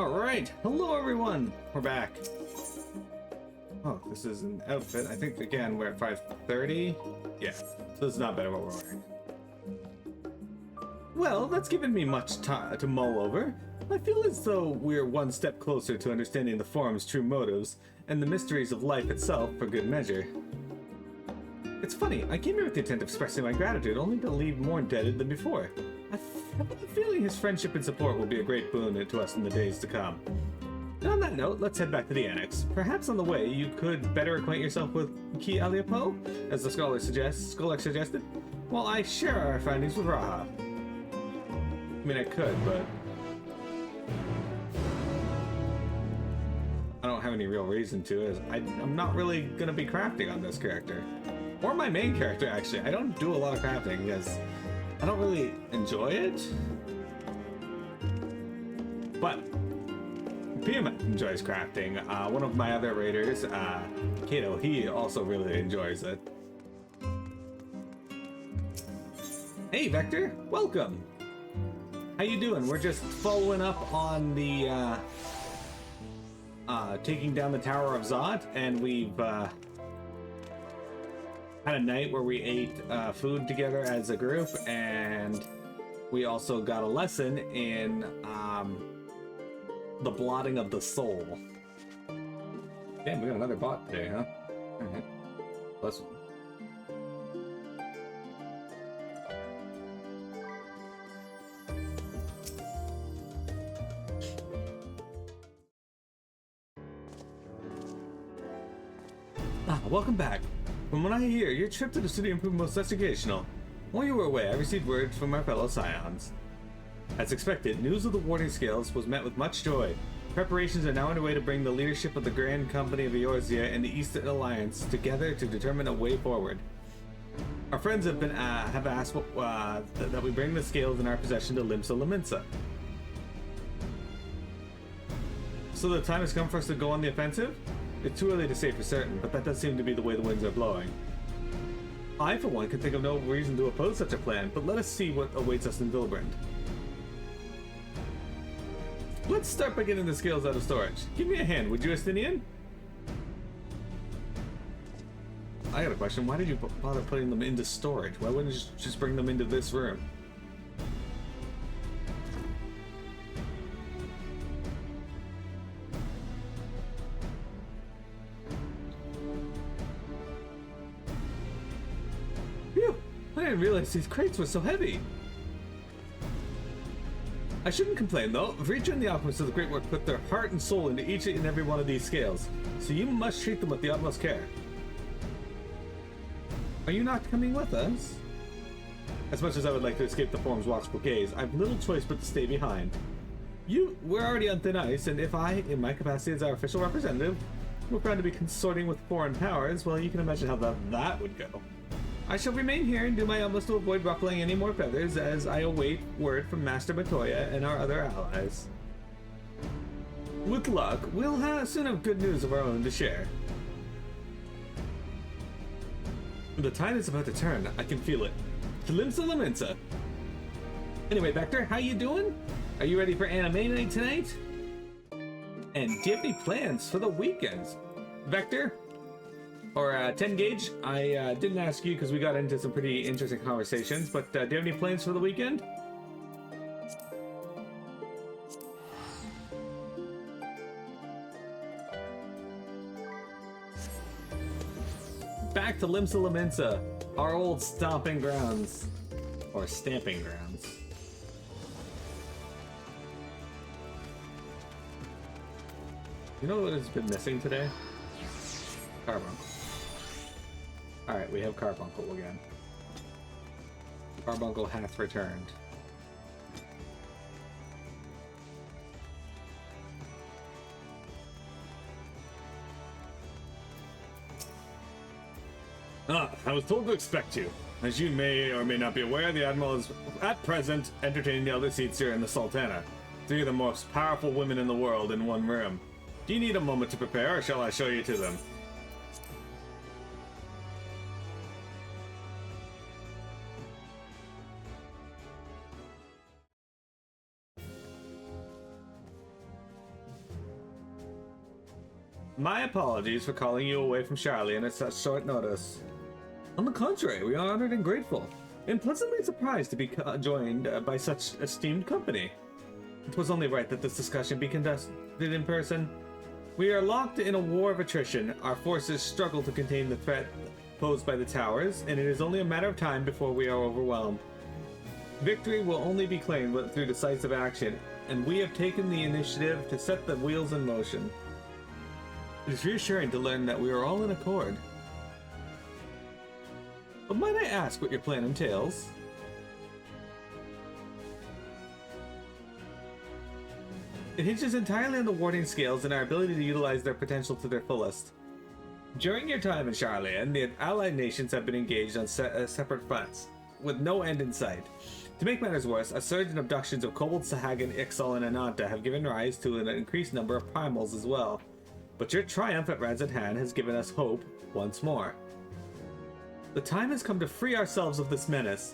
Alright, hello everyone! We're back. Oh, this is an outfit. I think, again, we're at 5:30. Yeah, so this is not better what we're wearing. Well, that's given me much time to mull over. I feel as though we're one step closer to understanding the Forum's true motives and the mysteries of life itself for good measure. It's funny, I came here with the intent of expressing my gratitude, only to leave more indebted than before. I have a feeling his friendship and support will be a great boon to us in the days to come. And on that note, let's head back to the annex. Perhaps on the way, you could better acquaint yourself with Ki Aliapo, as the scholar suggested, while I share our findings with Raha. I mean, I could, but I don't have any real reason to, as I'm not really going to be crafting on this character. Or my main character, actually. I don't do a lot of crafting, because I don't really enjoy it. But Pima enjoys crafting. One of my other raiders, Kato, he also really enjoys it. Hey, Vector! Welcome! How you doing? We're just following up on the, taking down the Tower of Zot, and we've, had a night where we ate food together as a group, and we also got a lesson in the blotting of the soul. Damn, we got another bot today, huh? Alright. Bless. Welcome back. From what I hear, your trip to the city proved most educational. While you were away, I received word from our fellow scions. As expected, news of the Warding Scales was met with much joy. Preparations are now underway to bring the leadership of the Grand Company of Eorzea and the Eastern Alliance together to determine a way forward. Our friends have asked that we bring the scales in our possession to Limsa Laminsa. So the time has come for us to go on the offensive? It's too early to say for certain, but that does seem to be the way the winds are blowing. I, for one, can think of no reason to oppose such a plan, but let us see what awaits us in Vilbrand. Let's start by getting the scales out of storage. Give me a hand, would you, Estinian? I got a question. Why did you bother putting them into storage? Why wouldn't you just bring them into this room? I didn't realize these crates were so heavy. I shouldn't complain though. Vreecha and the Alchemists of the Great Work put their heart and soul into each and every one of these scales, so you must treat them with the utmost care. Are you not coming with us? As much as I would like to escape the Forum's watchful gaze, I've little choice but to stay behind. We're already on thin ice, and if I, in my capacity as our official representative, were found to be consorting with foreign powers, well, you can imagine how that would go. I shall remain here and do my utmost to avoid ruffling any more feathers as I await word from Master Matoya and our other allies. With luck, we'll soon have good news of our own to share. The tide is about to turn. I can feel it. To Limsa Laminsa. Anyway, Vector, how you doing? Are you ready for anime night tonight? And do you have any plans for the weekends? Vector? Or 10 gauge, I didn't ask you because we got into some pretty interesting conversations, but do you have any plans for the weekend? Back to Limsa Laminsa, our old stomping grounds. Or stamping grounds. You know what has been missing today? Carbuncle. Alright, we have Carbuncle again. Carbuncle hath returned. I was told to expect you. As you may or may not be aware, the Admiral is at present entertaining the elder seats here in the Sultana. Three of the most powerful women in the world in one room. Do you need a moment to prepare, or shall I show you to them? My apologies for calling you away from Charlian at such short notice. On the contrary, we are honored and grateful, and pleasantly surprised to be joined by such esteemed company. It was only right that this discussion be conducted in person. We are locked in a war of attrition. Our forces struggle to contain the threat posed by the towers, and it is only a matter of time before we are overwhelmed. Victory will only be claimed through decisive action, and we have taken the initiative to set the wheels in motion. It is reassuring to learn that we are all in accord. But might I ask what your plan entails? It hinges entirely on the warding scales and our ability to utilize their potential to their fullest. During your time in Charlian, the allied nations have been engaged on separate fronts, with no end in sight. To make matters worse, a surge in abductions of Kobold, Sahagan, Ixal, and Ananta have given rise to an increased number of primals as well. But your triumph at Razatan has given us hope once more. The time has come to free ourselves of this menace.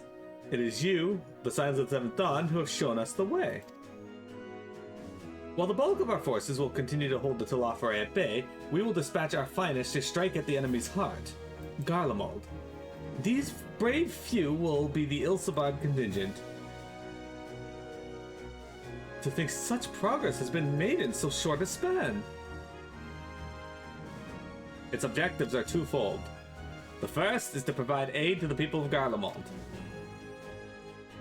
It is you, the Scions of the Seventh Dawn, who have shown us the way. While the bulk of our forces will continue to hold the Telophori at bay, we will dispatch our finest to strike at the enemy's heart, Garlemald. These brave few will be the Ilsabard Contingent. To think such progress has been made in so short a span. Its objectives are twofold. The first is to provide aid to the people of Garlemald.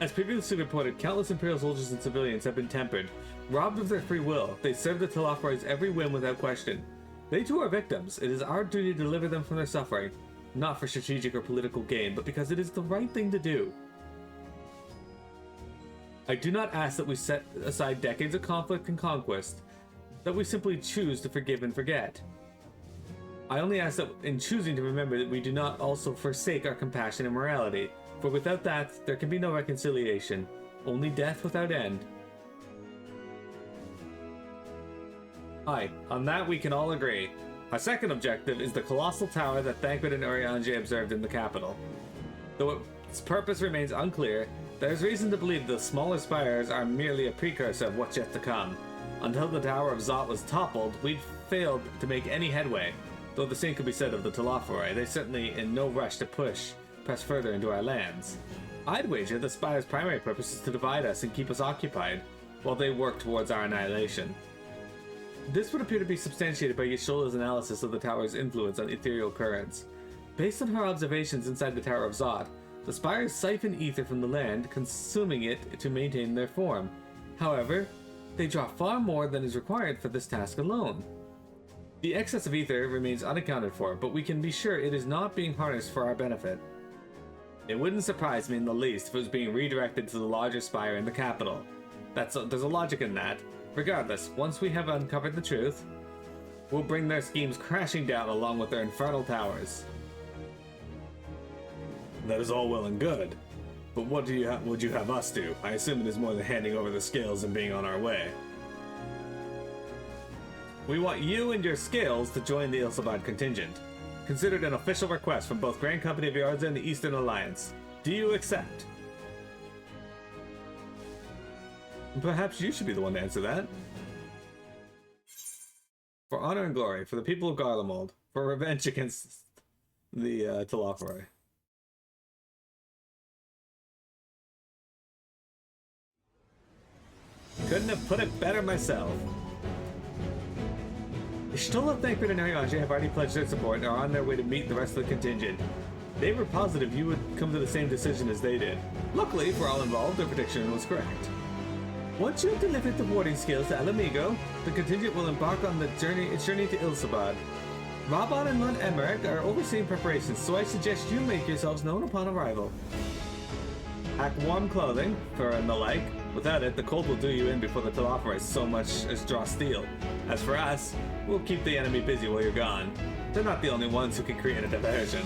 As previously reported, countless Imperial soldiers and civilians have been tempered. Robbed of their free will, they serve the Telophori's every whim without question. They too are victims. It is our duty to deliver them from their suffering, not for strategic or political gain, but because it is the right thing to do. I do not ask that we set aside decades of conflict and conquest, that we simply choose to forgive and forget. I only ask that in choosing to remember that we do not also forsake our compassion and morality, for without that, there can be no reconciliation, only death without end. Aye, on that we can all agree. Our second objective is the colossal tower that Thancred and Urianger observed in the capital. Though its purpose remains unclear, there is reason to believe the smaller spires are merely a precursor of what's yet to come. Until the Tower of Zot was toppled, we'd failed to make any headway, though the same could be said of the Telophori. They're certainly in no rush to press further into our lands. I'd wager the spire's primary purpose is to divide us and keep us occupied, while they work towards our annihilation. This would appear to be substantiated by Yashola's analysis of the tower's influence on ethereal currents. Based on her observations inside the Tower of Zot, the spires siphon ether from the land, consuming it to maintain their form. However, they draw far more than is required for this task alone. The excess of ether remains unaccounted for, but we can be sure it is not being harnessed for our benefit. It wouldn't surprise me in the least if it was being redirected to the larger spire in the capital. There's a logic in that. Regardless, once we have uncovered the truth, we'll bring their schemes crashing down along with their infernal towers. That is all well and good, but what would you have us do? I assume it is more than handing over the scales and being on our way. We want you and your scales to join the Ilsabard Contingent. Considered an official request from both Grand Company of Yarza and the Eastern Alliance. Do you accept? Perhaps you should be the one to answer that. For honor and glory, for the people of Garlemald, for revenge against the Telophori. Couldn't have put it better myself. Ishtola, Thancred, and Urianger have already pledged their support and are on their way to meet the rest of the contingent. They were positive you would come to the same decision as they did. Luckily, for all involved, their prediction was correct. Once you have delivered the warding scales to Alamigo, the contingent will embark on its journey to Ilsabard. Rabban and Lund Emmerich are overseeing preparations, so I suggest you make yourselves known upon arrival. Pack warm clothing, fur and the like. Without it, the cold will do you in before the Telophori so much as draw steel. As for us, we'll keep the enemy busy while you're gone. They're not the only ones who can create a diversion.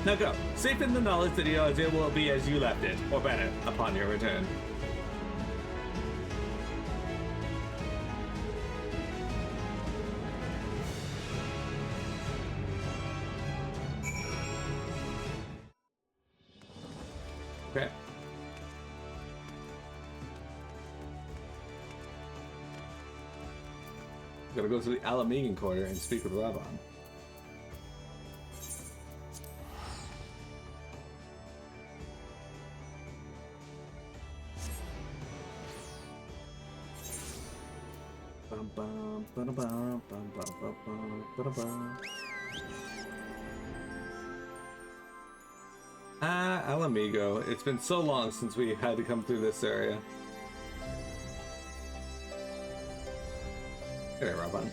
Now go, safe in the knowledge that Yarzir will be as you left it, or better, upon your return. Okay. Gotta go to the Alamegan quarter and speak with Raban. Ah, Alamigo. It's been so long since we had to come through this area. Hey, Raban.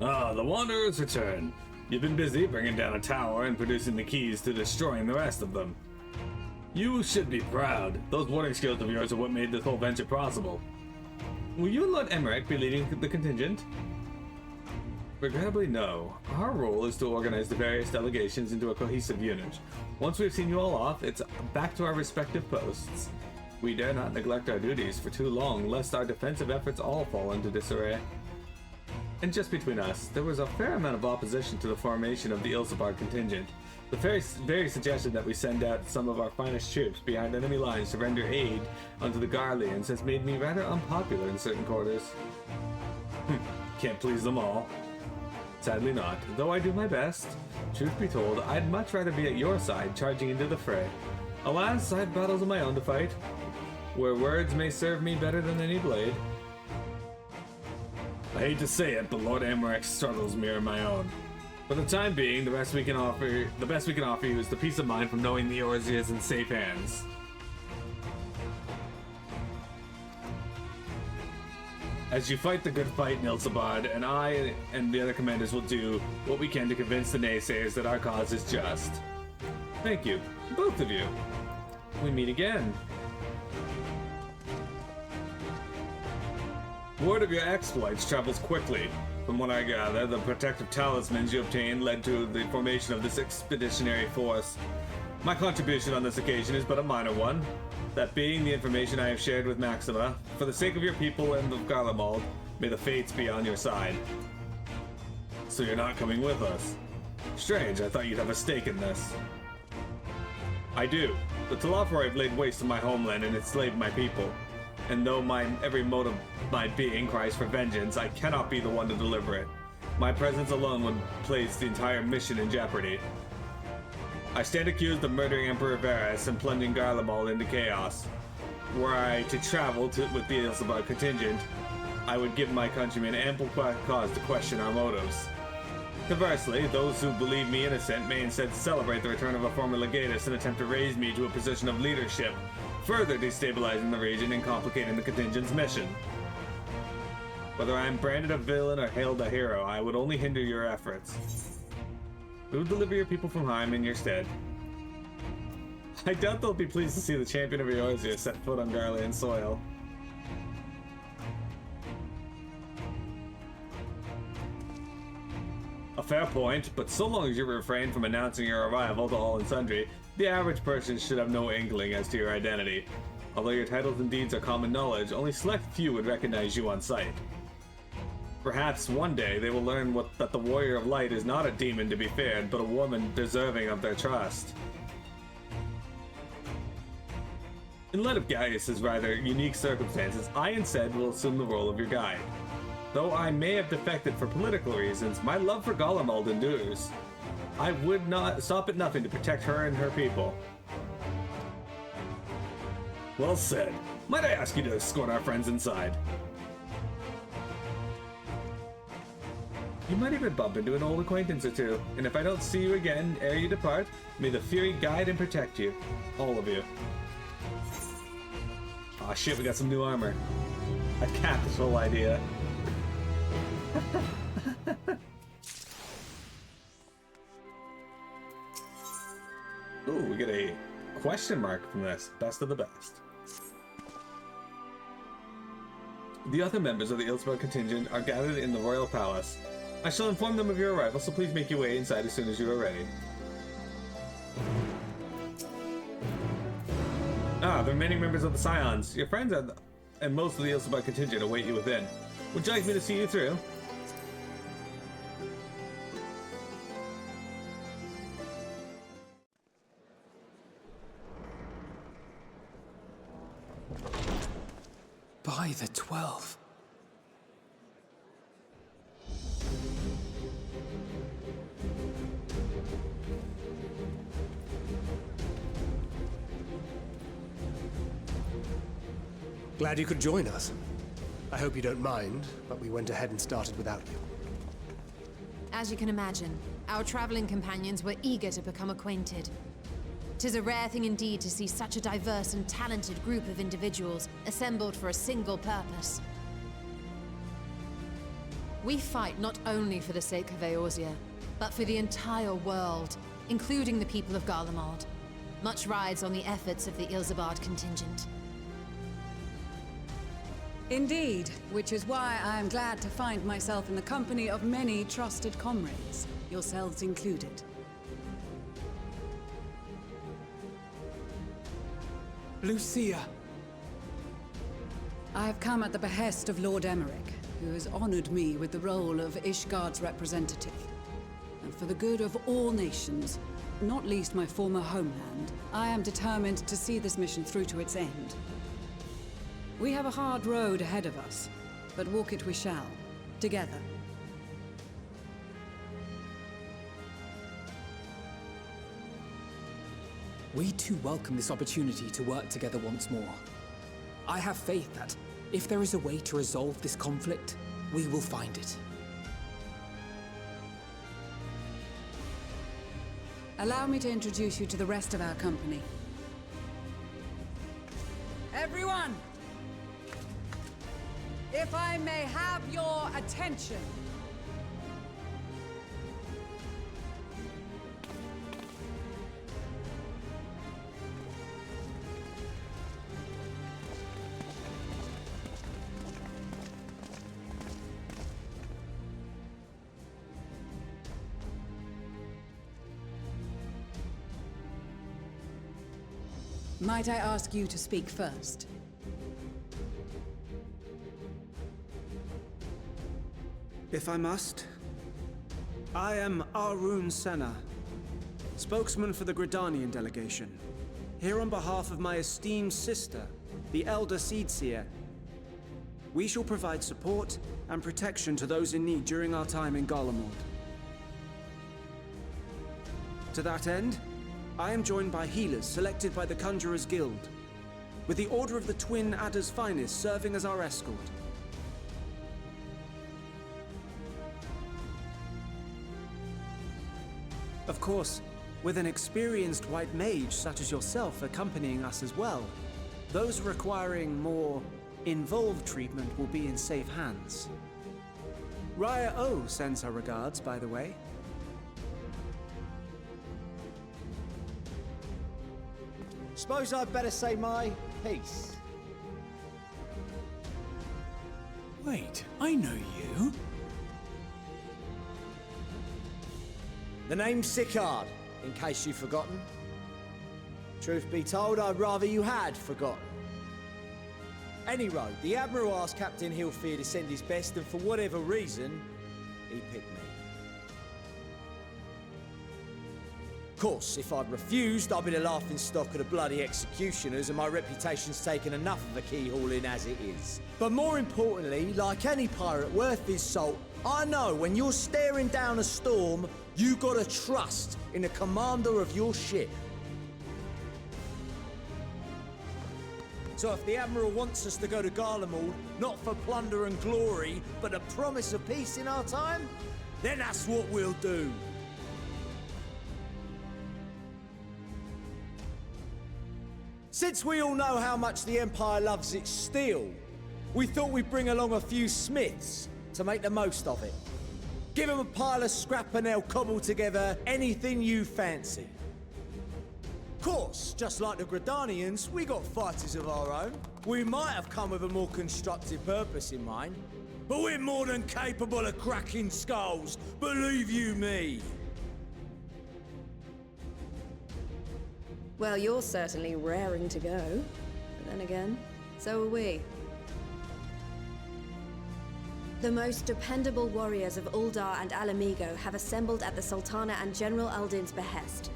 Ah, the Wanderers return. You've been busy bringing down a tower and producing the keys to destroying the rest of them. You should be proud. Those warding skills of yours are what made this whole venture possible. Will you and Lord Emmerich be leading the contingent? Regrettably, no. Our role is to organize the various delegations into a cohesive unit. Once we've seen you all off, it's back to our respective posts. We dare not neglect our duties for too long, lest our defensive efforts all fall into disarray. And just between us, there was a fair amount of opposition to the formation of the Ilsabard Contingent. The very suggestion that we send out some of our finest troops behind enemy lines to render aid unto the Garleans has made me rather unpopular in certain quarters. Can't please them all. Sadly not, though I do my best. Truth be told, I'd much rather be at your side, charging into the fray. Alas, I have battles of my own to fight, where words may serve me better than any blade. I hate to say it, but Lord Emmerich struggles mirror my own. For the time being, the best we can offer you is the peace of mind from knowing the Eorzea is in safe hands. As you fight the good fight in Ilsabard, and I and the other commanders will do what we can to convince the naysayers that our cause is just. Thank you, both of you. We meet again. Word of your exploits travels quickly. From what I gather, the protective talismans you obtained led to the formation of this expeditionary force. My contribution on this occasion is but a minor one. That being the information I have shared with Maxima, for the sake of your people and of Garlemald, may the fates be on your side. So you're not coming with us? Strange, I thought you'd have a stake in this. I do. The Talafari have laid waste to my homeland and enslaved my people. And though every mote of my being cries for vengeance, I cannot be the one to deliver it. My presence alone would place the entire mission in jeopardy. I stand accused of murdering Emperor Varus and plunging Garlemald into chaos. Were I to travel with the Ilsabard Contingent, I would give my countrymen ample cause to question our motives. Conversely, those who believe me innocent may instead celebrate the return of a former legatus and attempt to raise me to a position of leadership, further destabilizing the region and complicating the contingent's mission. Whether I am branded a villain or hailed a hero, I would only hinder your efforts. We will deliver your people from harm in your stead. I doubt they'll be pleased to see the champion of Eorzea set foot on Garlean soil. A fair point, but so long as you refrain from announcing your arrival to all and sundry, the average person should have no inkling as to your identity. Although your titles and deeds are common knowledge, only select few would recognize you on sight. Perhaps one day they will learn that the Warrior of Light is not a demon to be feared, but a woman deserving of their trust. In light of Gaius's rather unique circumstances, I instead will assume the role of your guide. Though I may have defected for political reasons, my love for Garlemald endures. I would not stop at nothing to protect her and her people. Well said. Might I ask you to escort our friends inside? You might even bump into an old acquaintance or two, and if I don't see you again ere you depart, may the Fury guide and protect you. All of you. Aw shit, we got some new armor. A capital idea. Ooh, we get a question mark from this. Best of the best. The other members of the Ilsabard Contingent are gathered in the Royal Palace. I shall inform them of your arrival, so please make your way inside as soon as you are ready. Ah, the remaining members of the Scions. Your friends and most of the Ilsabard Contingent await you within. Would you like me to see you through? By the 12. Glad you could join us. I hope you don't mind, but we went ahead and started without you. As you can imagine, our traveling companions were eager to become acquainted. 'Tis a rare thing indeed to see such a diverse and talented group of individuals assembled for a single purpose. We fight not only for the sake of Eorzea, but for the entire world, including the people of Garlemald. Much rides on the efforts of the Ilsabard Contingent. Indeed, which is why I am glad to find myself in the company of many trusted comrades, yourselves included. Lucia! I have come at the behest of Lord Emmerich, who has honored me with the role of Ishgard's representative. And for the good of all nations, not least my former homeland, I am determined to see this mission through to its end. We have a hard road ahead of us, but walk it we shall, together. We too welcome this opportunity to work together once more. I have faith that, if there is a way to resolve this conflict, we will find it. Allow me to introduce you to the rest of our company. Everyone! If I may have your attention. Might I ask you to speak first? If I must. I am Arun Senna, spokesman for the Gridanian delegation, here on behalf of my esteemed sister, the Elder Seedseer. We shall provide support and protection to those in need during our time in Garlemald. To that end, I am joined by healers selected by the Conjurers Guild, with the Order of the Twin Adder's Finest serving as our escort. Of course, with an experienced white mage such as yourself accompanying us as well, those requiring more involved treatment will be in safe hands. Raya O sends her regards, by the way. Suppose I'd better say my piece. Wait, I know you. The name's Sicard, in case you've forgotten. Truth be told, I'd rather you had forgotten. Any road, the Admiral asked Captain Hilfear to send his best, and for whatever reason, he picked me. Of course, if I'd refused, I'd be the laughingstock of the bloody executioners, and my reputation's taken enough of a keyhauling as it is. But more importantly, like any pirate worth his salt, I know when you're staring down a storm, you gotta trust in the commander of your ship. So if the Admiral wants us to go to Garlemald, not for plunder and glory, but a promise of peace in our time, then that's what we'll do. Since we all know how much the Empire loves its steel, we thought we'd bring along a few smiths to make the most of it. Give them a pile of scrap and they'll cobble together anything you fancy. Of course, just like the Gridanians, we got fighters of our own. We might have come with a more constructive purpose in mind, but we're more than capable of cracking skulls, believe you me. Well, you're certainly raring to go. But then again, so are we. The most dependable warriors of Uldar and Alamigo have assembled at the Sultana and General Aldin's behest.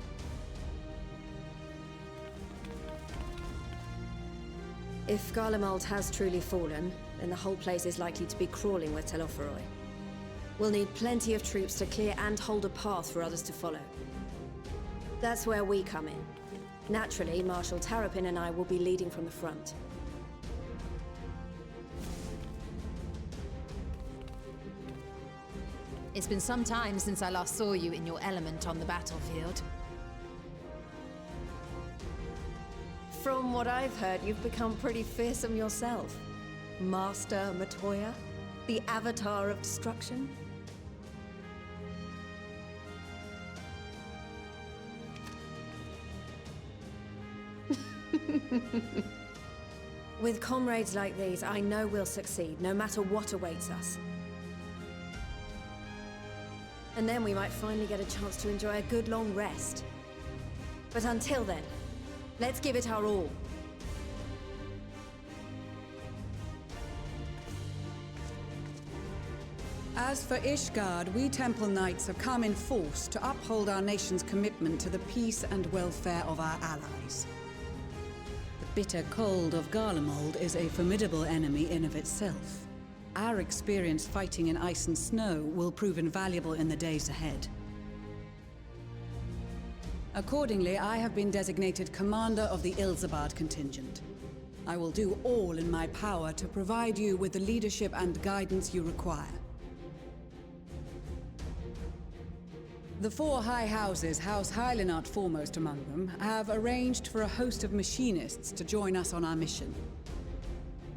If Garlemald has truly fallen, then the whole place is likely to be crawling with Telophoroi. We'll need plenty of troops to clear and hold a path for others to follow. That's where we come in. Naturally, Marshal Tarapin and I will be leading from the front. It's been some time since I last saw you in your element on the battlefield. From what I've heard, you've become pretty fearsome yourself. Master Matoya, the Avatar of Destruction. With comrades like these, I know we'll succeed, no matter what awaits us. And then we might finally get a chance to enjoy a good long rest. But until then, let's give it our all. As for Ishgard, we Temple Knights have come in force to uphold our nation's commitment to the peace and welfare of our allies. The bitter cold of Garlemald is a formidable enemy in of itself. Our experience fighting in ice and snow will prove invaluable in the days ahead. Accordingly, I have been designated commander of the Ilsabard Contingent. I will do all in my power to provide you with the leadership and guidance you require. The four high houses, House Hylinart foremost among them, have arranged for a host of machinists to join us on our mission.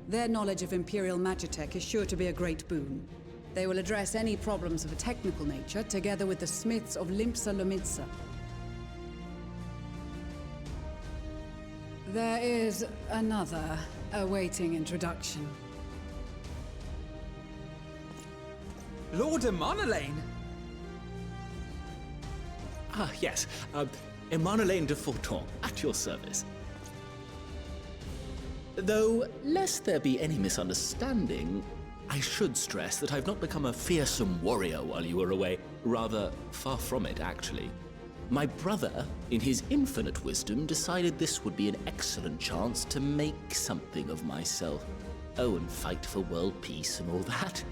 Their knowledge of Imperial Magitech is sure to be a great boon. They will address any problems of a technical nature, together with the smiths of Limpsa Lomitsa. There is another awaiting introduction. Lord Emanolain! Ah, yes. Emanolain de Forton, at your service. Though, lest there be any misunderstanding, I should stress that I've not become a fearsome warrior while you were away. Rather, far from it, actually. My brother, in his infinite wisdom, decided this would be an excellent chance to make something of myself. Oh, and fight for world peace and all that.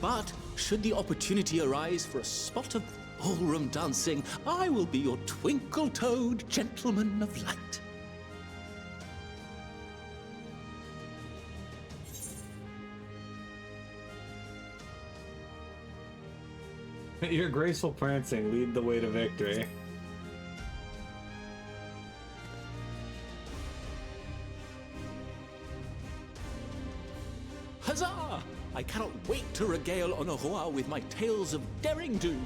But, should the opportunity arise for a spot of ballroom dancing, I will be your twinkle-toed gentleman of light. Your graceful prancing lead the way to victory. Huzzah! I cannot wait to regale Honoroa with my tales of daring-do.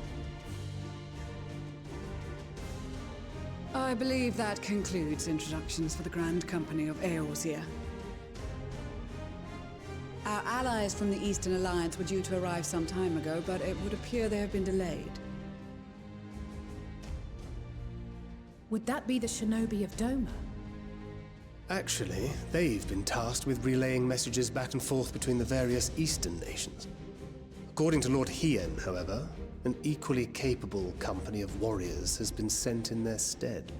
I believe that concludes introductions for the Grand Company of Eorzea. Our allies from the Eastern Alliance were due to arrive some time ago, but it would appear they have been delayed. Would that be the shinobi of Doma? Actually, they've been tasked with relaying messages back and forth between the various Eastern nations. According to Lord Hien, however, an equally capable company of warriors has been sent in their stead.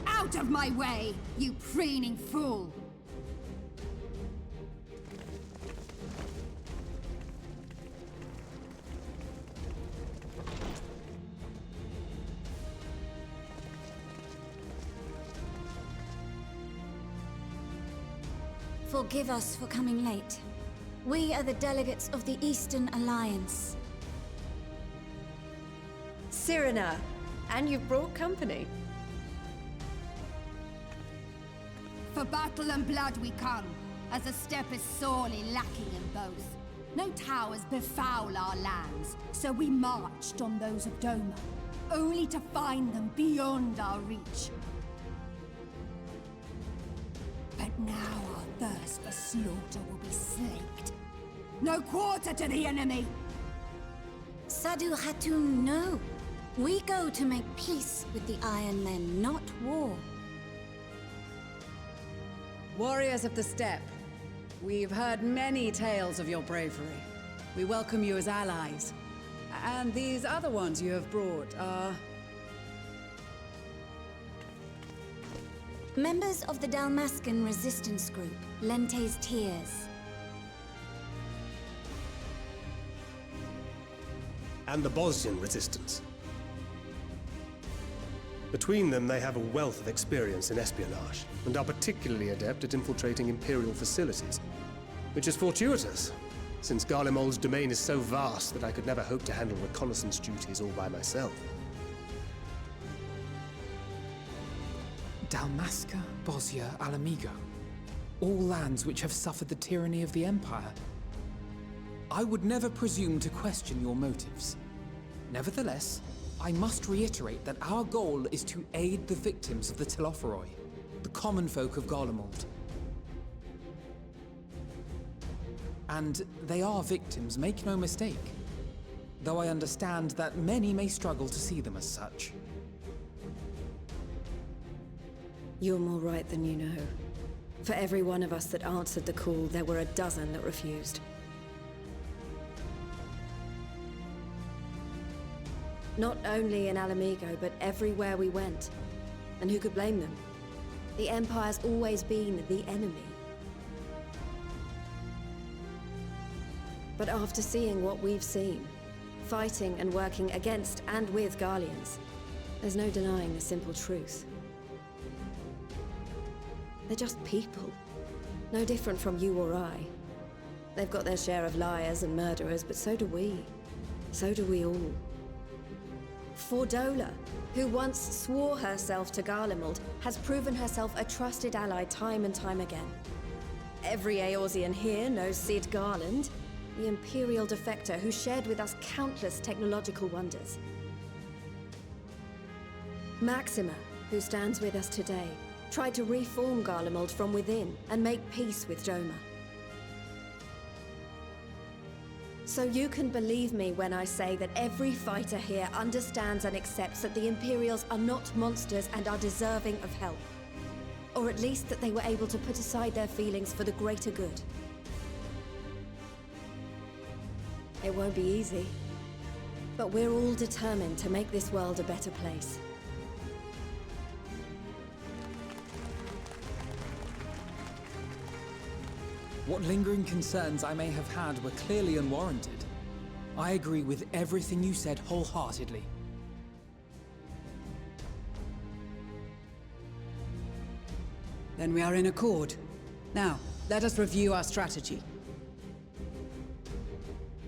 Out of my way, you preening fool! Forgive us for coming late. We are the delegates of the Eastern Alliance. Cyrena, and you've brought company. For battle and blood we come, as a step is sorely lacking in both. No towers befoul our lands, so we marched on those of Doma, only to find them beyond our reach. But now our thirst for slaughter will be slaked. No quarter to the enemy! Sadu Hatun, no. We go to make peace with the Iron Men, not war. Warriors of the Steppe, we've heard many tales of your bravery. We welcome you as allies. And these other ones you have brought are... Members of the Dalmascan resistance group, Lente's Tears. And the Bosnian resistance. Between them, they have a wealth of experience in espionage, and are particularly adept at infiltrating Imperial facilities. Which is fortuitous, since Garlemald's domain is so vast that I could never hope to handle reconnaissance duties all by myself. Dalmasca, Bosnia, Alamigo. All lands which have suffered the tyranny of the Empire. I would never presume to question your motives. Nevertheless, I must reiterate that our goal is to aid the victims of the Telophoroi, the common folk of Garlemald. And they are victims, make no mistake. Though I understand that many may struggle to see them as such. You're more right than you know. For every one of us that answered the call, there were a dozen that refused. Not only in Alamigo, but everywhere we went. And who could blame them? The Empire's always been the enemy. But after seeing what we've seen, fighting and working against and with Garleans, there's no denying the simple truth. They're just people. No different from you or I. They've got their share of liars and murderers, but so do we. So do we all. Fordola, who once swore herself to Garlemald, has proven herself a trusted ally time and time again. Every Eorzean here knows Cid Garland, the Imperial defector who shared with us countless technological wonders. Maxima, who stands with us today, tried to reform Garlemald from within and make peace with Doma. So you can believe me when I say that every fighter here understands and accepts that the Imperials are not monsters and are deserving of help. Or at least that they were able to put aside their feelings for the greater good. It won't be easy, but we're all determined to make this world a better place. What lingering concerns I may have had were clearly unwarranted. I agree with everything you said wholeheartedly. Then we are in accord. Now, let us review our strategy.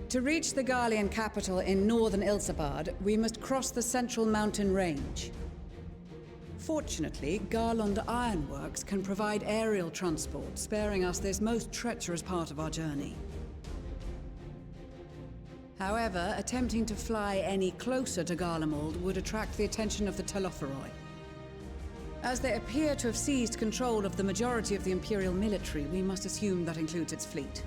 To reach the Garlean capital in northern Ilsabard, we must cross the central mountain range. Fortunately, Garland Ironworks can provide aerial transport, sparing us this most treacherous part of our journey. However, attempting to fly any closer to Garlemald would attract the attention of the Telophoroi. As they appear to have seized control of the majority of the Imperial military, we must assume that includes its fleet.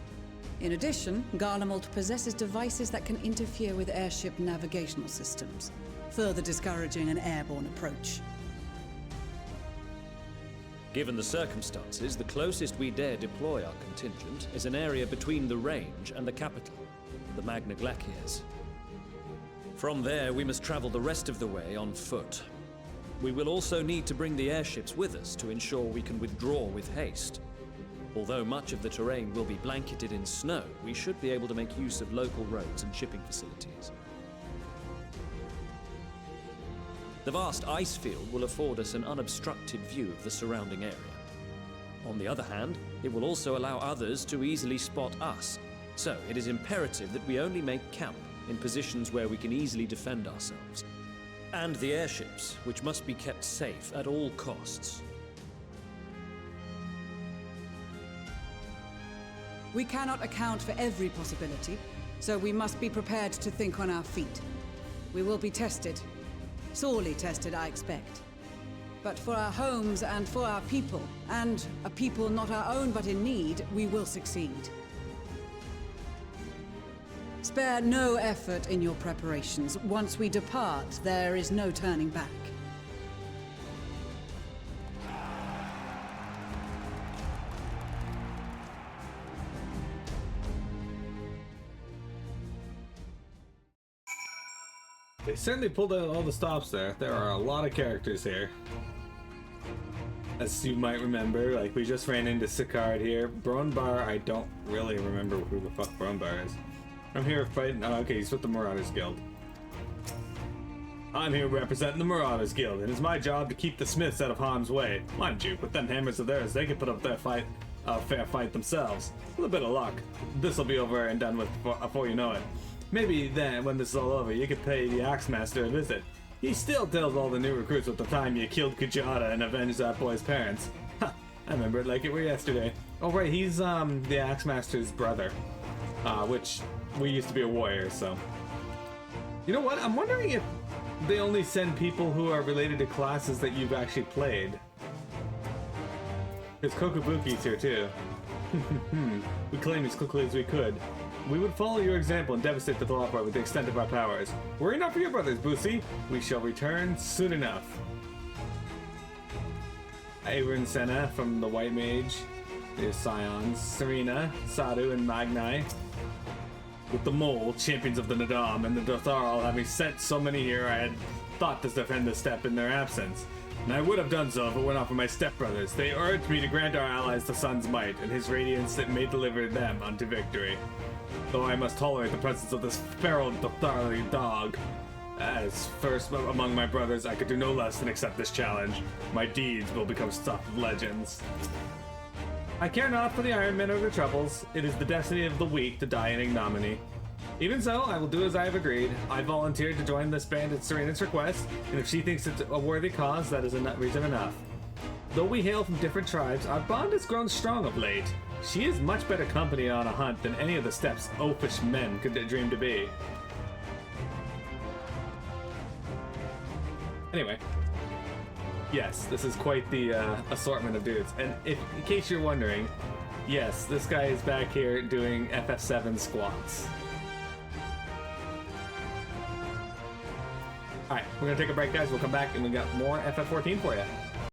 In addition, Garlemald possesses devices that can interfere with airship navigational systems, further discouraging an airborne approach. Given the circumstances, the closest we dare deploy our contingent is an area between the range and the capital, the Magna Glaciers. From there, we must travel the rest of the way on foot. We will also need to bring the airships with us to ensure we can withdraw with haste. Although much of the terrain will be blanketed in snow, we should be able to make use of local roads and shipping facilities. The vast ice field will afford us an unobstructed view of the surrounding area. On the other hand, it will also allow others to easily spot us, so it is imperative that we only make camp in positions where we can easily defend ourselves. And the airships, which must be kept safe at all costs. We cannot account for every possibility, so we must be prepared to think on our feet. We will be tested. Sorely tested, I expect. But for our homes and for our people, and a people not our own but in need, we will succeed. Spare no effort in your preparations. Once we depart, there is no turning back. They certainly pulled out all the stops there. There are a lot of characters here. as you might remember. Like, we just ran into Sicard here. Bronbar, I don't really remember who the fuck Bronbar is. I'm here fighting. Oh, okay, he's with the Marauders Guild. I'm here representing the Marauders Guild, and it's my job to keep the Smiths out of harm's way. Mind you, with them hammers of theirs, they can put up their fair fight themselves. With a bit of luck, this'll be over and done with before you know it. Maybe then, when this is all over, you could pay the Axemaster a visit. He still tells all the new recruits at the time you killed Kujata and avenged that boy's parents. Ha! I remember it like it were yesterday. Oh right, he's the Axemaster's brother, which we used to be a warrior, so. You know what? I'm wondering if they only send people who are related to classes that you've actually played. Because Kokobuki's here too. We claimed as quickly as we could. We would follow your example and devastate the Thalapar with the extent of our powers. Worry not for your brothers, Boosie. We shall return soon enough. Avern Senna from the White Mage. There's Scions, Serena, Sadu, and Magnai. With the Mole, champions of the Nadam, and the Dotharl having sent so many here, I had thought to defend the steppe in their absence. And I would have done so if it were not for my stepbrothers. They urged me to grant our allies the sun's might, and his radiance that may deliver them unto victory. Though I must tolerate the presence of this feral Dotharli dog. As first among my brothers, I could do no less than accept this challenge. My deeds will become stuff of legends. I care not for the Iron Men or their troubles. It is the destiny of the weak to die in ignominy. Even so, I will do as I have agreed. I volunteered to join this band at Serena's request, and if she thinks it's a worthy cause, that is reason enough. Though we hail from different tribes, our bond has grown strong of late. She is much better company on a hunt than any of the steppes oafish men could dream to be. Anyway. Yes, this is quite the assortment of dudes. And if, in case you're wondering, yes, this guy is back here doing FF7 squats. Alright, we're gonna take a break, guys. We'll come back and we got more FF14 for you.